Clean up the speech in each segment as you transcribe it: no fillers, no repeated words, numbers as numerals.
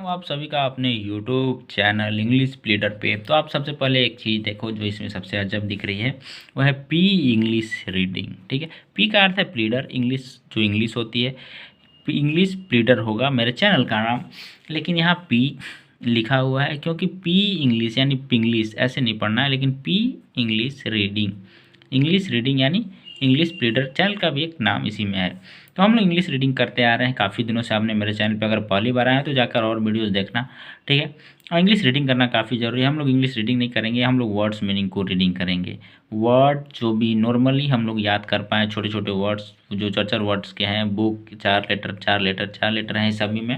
हूँ आप सभी का अपने यूट्यूब चैनल इंग्लिश प्लीडर पे। तो आप सबसे पहले एक चीज़ देखो जो इसमें सबसे अजब दिख रही है, वह है पी इंग्लिश रीडिंग। ठीक है, पी का अर्थ है प्लीडर, इंग्लिश जो इंग्लिश होती है, पी इंग्लिश प्लीडर होगा मेरे चैनल का नाम। लेकिन यहाँ पी लिखा हुआ है क्योंकि पी इंग्लिश यानी पिंग्लिश ऐसे नहीं पढ़ना है, लेकिन P English reading, English reading यानी इंग्लिश प्लीडर चैनल का भी एक नाम इसी में है। तो हम लोग इंग्लिश रीडिंग करते आ रहे हैं काफ़ी दिनों से। आपने मेरे चैनल पे अगर पहली बार आए हैं तो जाकर और वीडियोस देखना, ठीक है। और इंग्लिश रीडिंग करना काफ़ी ज़रूरी है। हम लोग इंग्लिश रीडिंग नहीं करेंगे, हम लोग वर्ड्स मीनिंग को रीडिंग करेंगे। वर्ड जो भी नॉर्मली हम लोग याद कर पाएँ, छोटे छोटे वर्ड्स जो चार वर्ड्स के हैं, बुक चार लेटर हैं, सभी में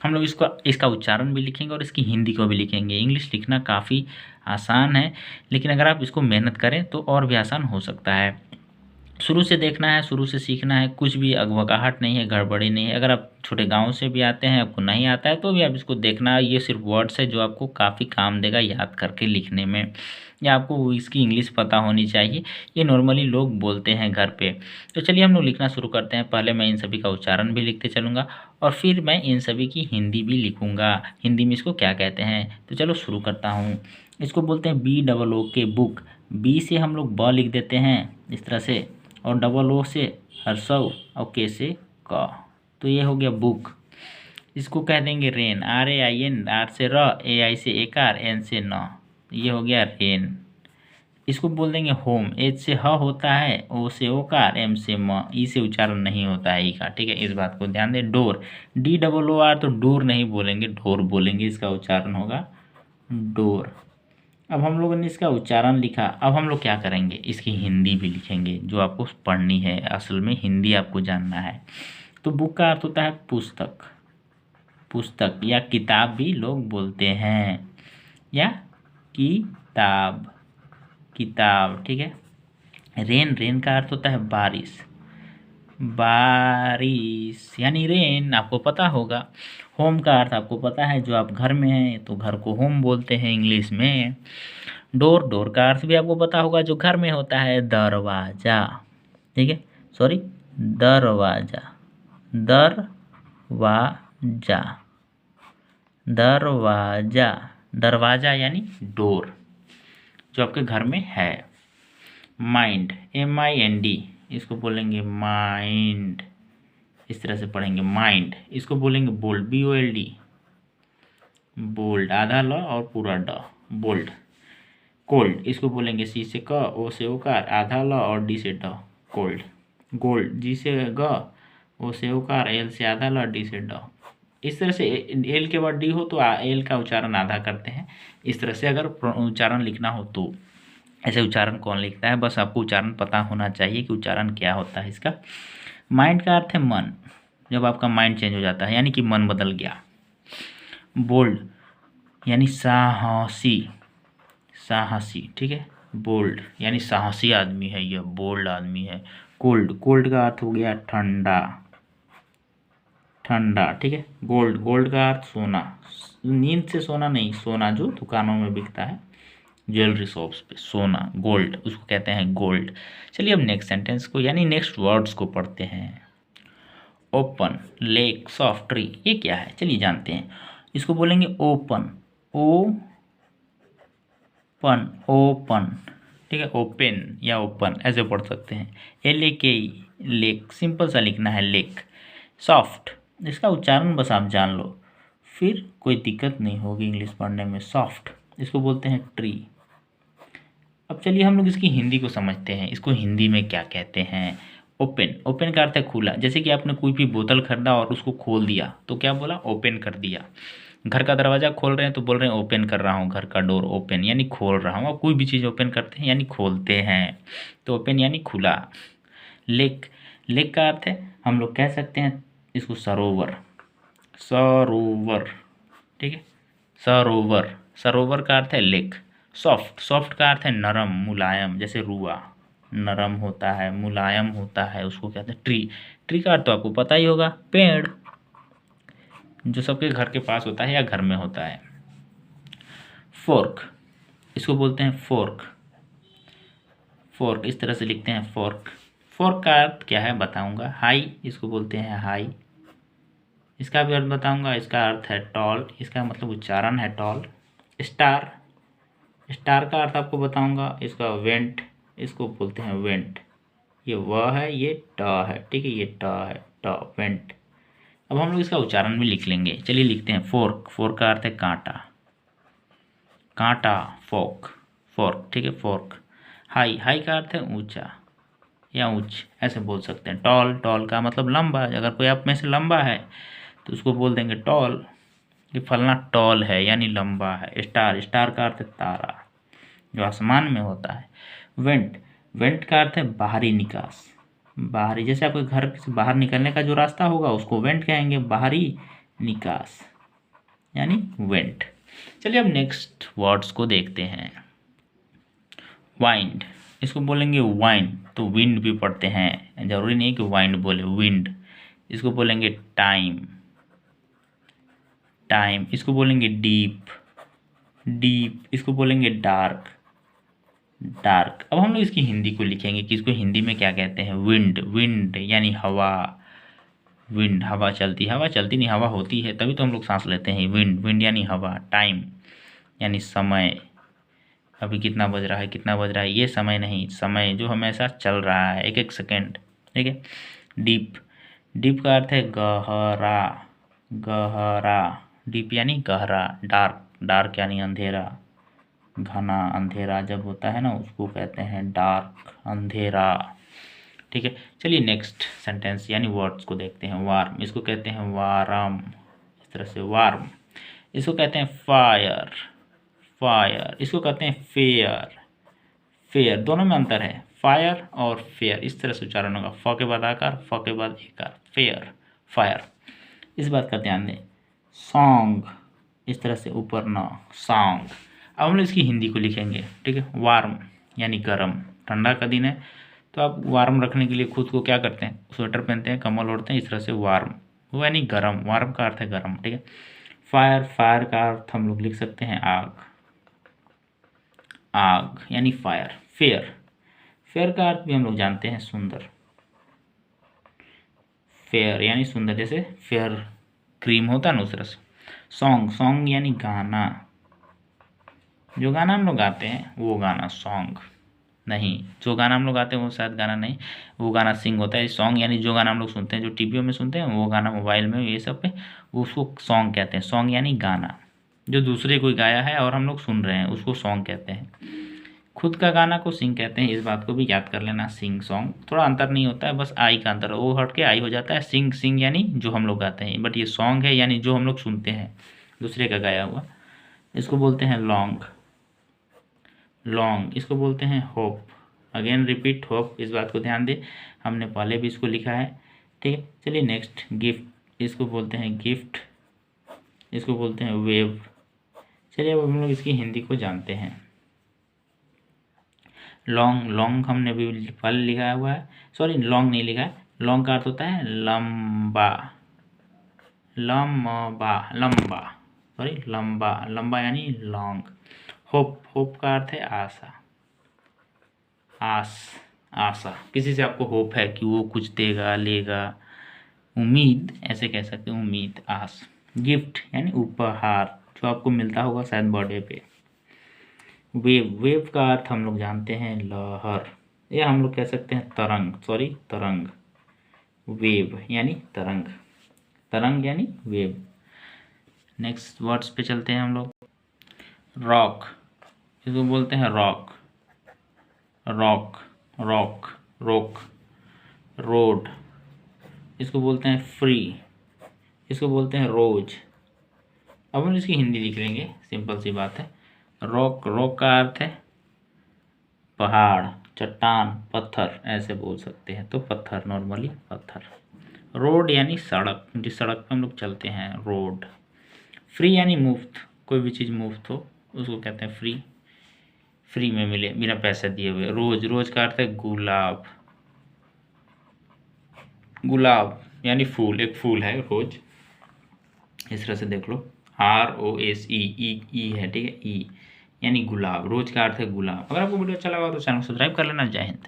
हम लोग इसका उच्चारण भी लिखेंगे और इसकी हिंदी को भी लिखेंगे। इंग्लिश लिखना काफ़ी आसान है, लेकिन अगर आप इसको मेहनत करें तो और भी आसान हो सकता है। शुरू से देखना है, शुरू से सीखना है, कुछ भी अगबकाहट नहीं है, गड़बड़ी नहीं है। अगर आप छोटे गांव से भी आते हैं, आपको नहीं आता है तो भी आप इसको देखना। ये सिर्फ वर्ड्स है जो आपको काफ़ी काम देगा याद करके लिखने में, या आपको इसकी इंग्लिश पता होनी चाहिए। ये नॉर्मली लोग बोलते हैं घर पे। तो चलिए हम लोग लिखना शुरू करते हैं। पहले मैं इन सभी का उच्चारण भी लिखते चलूँगा और फिर मैं इन सभी की हिंदी भी लिखूँगा, हिंदी में इसको क्या कहते हैं। तो चलो शुरू करता हूँ। इसको बोलते हैं BOO के बुक। बी से हम लोग ब लिख देते हैं इस तरह से, और DOO से हर्षव और के से क। तो ये हो गया बुक। इसको कह देंगे रेन, RAIN, आर से र, AI से एकार, एन से न, ये हो गया रेन। इसको बोल देंगे होम। एच से ह होता है, ओ से ओकार, एम से म, ई से उच्चारण नहीं होता है ई का, ठीक है, इस बात को ध्यान दें। डोर, DOOR, तो डोर नहीं बोलेंगे, ढोर बोलेंगे, इसका उच्चारण होगा डोर। अब हम लोगों ने इसका उच्चारण लिखा, अब हम लोग क्या करेंगे, इसकी हिंदी भी लिखेंगे जो आपको पढ़नी है। असल में हिंदी आपको जानना है। तो बुक का अर्थ होता है पुस्तक, पुस्तक या किताब भी लोग बोलते हैं, या किताब, किताब, ठीक है। रेन, रेन का अर्थ होता है बारिश, बारिश यानी रेन, आपको पता होगा। होम का अर्थ आपको पता है, जो आप घर में हैं तो घर को होम बोलते हैं इंग्लिश में। डोर, डोर का अर्थ भी आपको पता होगा, जो घर में होता है दरवाजा, ठीक है, सॉरी दरवाजा, दरवाजा, दरवाजा, दरवाजा यानी डोर जो आपके घर में है। माइंड, MIND, इसको बोलेंगे माइंड, इस तरह से पढ़ेंगे माइंड। इसको बोलेंगे बोल्ड, BOLD, बोल्ड, आधा ल और पूरा ड, बोल्ड। कोल्ड, इसको बोलेंगे C से क, O से ओकार, आधा ल और D से ड, कोल्ड। गोल्ड, G से ग, O से ओकार, L से आधा ल, D से ड। इस तरह से L के बाद D हो तो L का उच्चारण आधा करते हैं। इस तरह से अगर उच्चारण लिखना हो तो ऐसे उच्चारण कौन लिखता है, बस आपको उच्चारण पता होना चाहिए कि उच्चारण क्या होता है इसका। माइंड का अर्थ है मन, जब आपका माइंड चेंज हो जाता है यानी कि मन बदल गया। बोल्ड यानी साहसी, साहसी, ठीक है, बोल्ड यानी साहसी आदमी है, यह बोल्ड आदमी है। कोल्ड, कोल्ड का अर्थ हो गया ठंडा, ठंडा, ठीक है। गोल्ड, गोल्ड का अर्थ सोना, नींद से सोना नहीं, सोना जो दुकानों में बिकता है, ज्वेलरी शॉप्स पे, सोना, गोल्ड, उसको कहते हैं गोल्ड। चलिए अब नेक्स्ट सेंटेंस को यानी नेक्स्ट वर्ड्स को पढ़ते हैं। ओपन, लेक, सॉफ्ट ट्री, ये क्या है चलिए जानते हैं। इसको बोलेंगे ओपन, ओपन, ओपन, ठीक है, ओपन या ओपन ऐसे पढ़ सकते हैं। LAKE, लेक, सिंपल सा लिखना है लेक। सॉफ्ट, इसका उच्चारण बस आप जान लो, फिर कोई दिक्कत नहीं होगी इंग्लिश पढ़ने में। सॉफ्ट, इसको बोलते हैं ट्री। अब चलिए हम लोग इसकी हिंदी को समझते हैं, इसको हिंदी में क्या कहते हैं। ओपन, ओपन का अर्थ है खुला, जैसे कि आपने कोई भी बोतल खरीदा और उसको खोल दिया तो क्या बोला, ओपन कर दिया। घर का दरवाज़ा खोल रहे हैं तो बोल रहे हैं ओपन कर रहा हूँ, घर का डोर ओपन यानी खोल रहा हूँ। आप कोई भी चीज़ ओपन करते हैं यानी खोलते हैं, तो ओपन यानी खुला। लेक, लेक का अर्थ है हम लोग कह सकते हैं इसको सरोवर, सरोवर, ठीक है, सरोवर, सरोवर का अर्थ है लेक। सॉफ्ट, सॉफ्ट का अर्थ है नरम, मुलायम, जैसे रुआ नरम होता है, मुलायम होता है, उसको कहते हैं ट्री। ट्री का अर्थ तो आपको पता ही होगा, पेड़, जो सबके घर के पास होता है या घर में होता है। फोर्क, इसको बोलते हैं फोर्क, फोर्क इस तरह से लिखते हैं फोर्क। फोर्क का अर्थ क्या है बताऊंगा। हाई, इसको बोलते हैं हाई, इसका भी अर्थ बताऊंगा। इसका अर्थ है टॉल, इसका मतलब उच्चारण है टॉल। स्टार, स्टार का अर्थ आपको बताऊंगा। इसका वेंट, इसको बोलते हैं वेंट। ये व है, ये ट है, ठीक है, ये ट है, ट वेंट। अब हम लोग इसका उच्चारण भी लिख लेंगे। चलिए लिखते हैं। फोर्क, फोर्क का अर्थ है कांटा, कांटा, फोर्क, फोर्क, ठीक है, फोर्क। हाई, हाई का अर्थ है ऊंचा या उच्च, ऐसे बोल सकते हैं। टॉल, टॉल का मतलब लंबा। अगर कोई आप में से लंबा है तो उसको बोल देंगे टॉल, कि फलना टॉल है यानी लंबा है। स्टार, स्टार का अर्थ है तारा जो आसमान में होता है। वेंट, वेंट का अर्थ है बाहरी निकास, बाहरी, जैसे आपके घर से बाहर निकलने का जो रास्ता होगा उसको वेंट कहेंगे, बाहरी निकास यानी वेंट। चलिए अब नेक्स्ट वर्ड्स को देखते हैं। वाइंड, इसको बोलेंगे वाइंड, तो विंड भी पढ़ते हैं, जरूरी नहीं कि वाइंड बोले, विंड। इसको बोलेंगे टाइम, टाइम। इसको बोलेंगे डीप, डीप। इसको बोलेंगे डार्क, डार्क। अब हम लोग इसकी हिंदी को लिखेंगे कि इसको हिंदी में क्या कहते हैं। विंड, विंड यानी हवा, विंड, हवा चलती, हवा चलती नहीं, हवा होती है तभी तो हम लोग सांस लेते हैं। विंड, विंड यानी हवा। टाइम यानी समय, अभी कितना बज रहा है, कितना बज रहा है, ये समय नहीं, समय जो हमेशा चल रहा है, एक एक सेकेंड, ठीक है। डीप, डीप का अर्थ है गहरा, गहरा, डीप यानी गहरा। डार्क, डार्क यानी अंधेरा, घना, अंधेरा जब होता है ना उसको कहते हैं डार्क, अंधेरा, ठीक है। चलिए नेक्स्ट सेंटेंस यानी वर्ड्स को देखते हैं। वार्म, इसको कहते हैं वारम, इस तरह से वार्म। इसको कहते हैं फायर, फायर। इसको कहते हैं फेयर, फेयर। दोनों में अंतर है, फायर और फेयर, इस तरह से उच्चारण होगा। फ के बाद आकार, फ के बाद एकार, फेयर, फायर। इस बात का ध्यान दें। सॉन्ग, इस तरह से ऊपर न, सॉन्ग। अब हम लोग इसकी हिंदी को लिखेंगे, ठीक है। वार्म यानी गर्म, ठंडा का दिन है तो आप वार्म रखने के लिए खुद को क्या करते हैं, स्वेटर पहनते हैं, कम्बल ओढ़ते हैं, इस तरह से वार्म, वो यानी गर्म। वार्म का अर्थ है गर्म, ठीक है। फायर, फायर का अर्थ हम लोग लिख सकते हैं आग, आग यानी फायर। फेयर, फेयर का अर्थ भी हम लोग जानते हैं सुंदर, फेयर यानी सुंदर, जैसे फेयर क्रीम होता है ना उस तरह से। सॉन्ग, सॉन्ग यानी गाना, जो गाना हम लोग गाते हैं वो गाना सॉन्ग नहीं, जो गाना हम लोग गाते हैं वो शायद गाना नहीं, वो गाना सिंग होता है। सॉन्ग यानी जो गाना हम लोग सुनते हैं, जो टीवी में सुनते हैं वो गाना, मोबाइल में, ये सब पे, उसको सॉन्ग कहते हैं। सॉन्ग यानी गाना जो दूसरे कोई गाया है और हम लोग सुन रहे हैं उसको सॉन्ग कहते हैं। खुद का गाना को सिंग कहते हैं, इस बात को भी याद कर लेना। सिंग, सॉन्ग थोड़ा अंतर नहीं होता है, बस आई का अंतर है, वो हट के आई हो जाता है। सिंग, सिंग यानी जो हम लोग गाते हैं, बट ये सॉन्ग है यानी जो हम लोग सुनते हैं दूसरे का गाया हुआ। इसको बोलते हैं लॉन्ग, लॉन्ग। इसको बोलते हैं होप, अगेन रिपीट होप, इस बात को ध्यान दें, हमने पहले भी इसको लिखा है, ठीक है। चलिए नेक्स्ट गिफ्ट, इसको बोलते हैं गिफ्ट, इसको बोलते हैं वेव। चलिए अब हम लोग इसकी हिंदी को जानते हैं। लॉन्ग, लॉन्ग हमने भी पहले लिखा हुआ है, सॉरी लॉन्ग नहीं लिखा है। लॉन्ग का अर्थ होता है लंबा, लंबा, लंबा, सॉरी लंबा, लंबा यानी लॉन्ग। होप, होप का अर्थ है आशा, आस, आशा, किसी से आपको होप है कि वो कुछ देगा, लेगा, उम्मीद ऐसे कह सकते हैं, उम्मीद, आस। गिफ्ट यानी उपहार जो आपको मिलता होगा शायद बर्थडे पे। वेव, वेव का अर्थ हम लोग जानते हैं लहर, या हम लोग कह सकते हैं तरंग, सॉरी तरंग। वेव यानी तरंग, तरंग यानी वेव। नेक्स्ट वर्ड्स पे चलते हैं हम लोग। रॉक, इसको बोलते हैं rock, rock, rock, rock. Road, इसको बोलते हैं फ्री, इसको बोलते हैं रोज। अब हम इसकी हिंदी लिख लेंगे, सिंपल सी बात है। रॉक, रॉक का अर्थ है पहाड़, चट्टान, पत्थर ऐसे बोल सकते हैं, तो पत्थर, नॉर्मली पत्थर। रोड यानी सड़क, जिस सड़क पे हम लोग चलते हैं, रोड। फ्री यानी मुफ्त, कोई भी चीज़ मुफ्त हो उसको कहते हैं फ्री, फ्री में मिले, बिना पैसे दिए हुए। रोज, रोज का अर्थ है गुलाब, गुलाब यानी फूल, एक फूल है रोज, इस तरह से देख लो। ROSE, ई है, ठीक है, ई यानी गुलाब। रोज का अर्थ है गुलाब। अगर आपको वीडियो अच्छा लगा तो चैनल को सब्सक्राइब कर लेना। जय हिंद।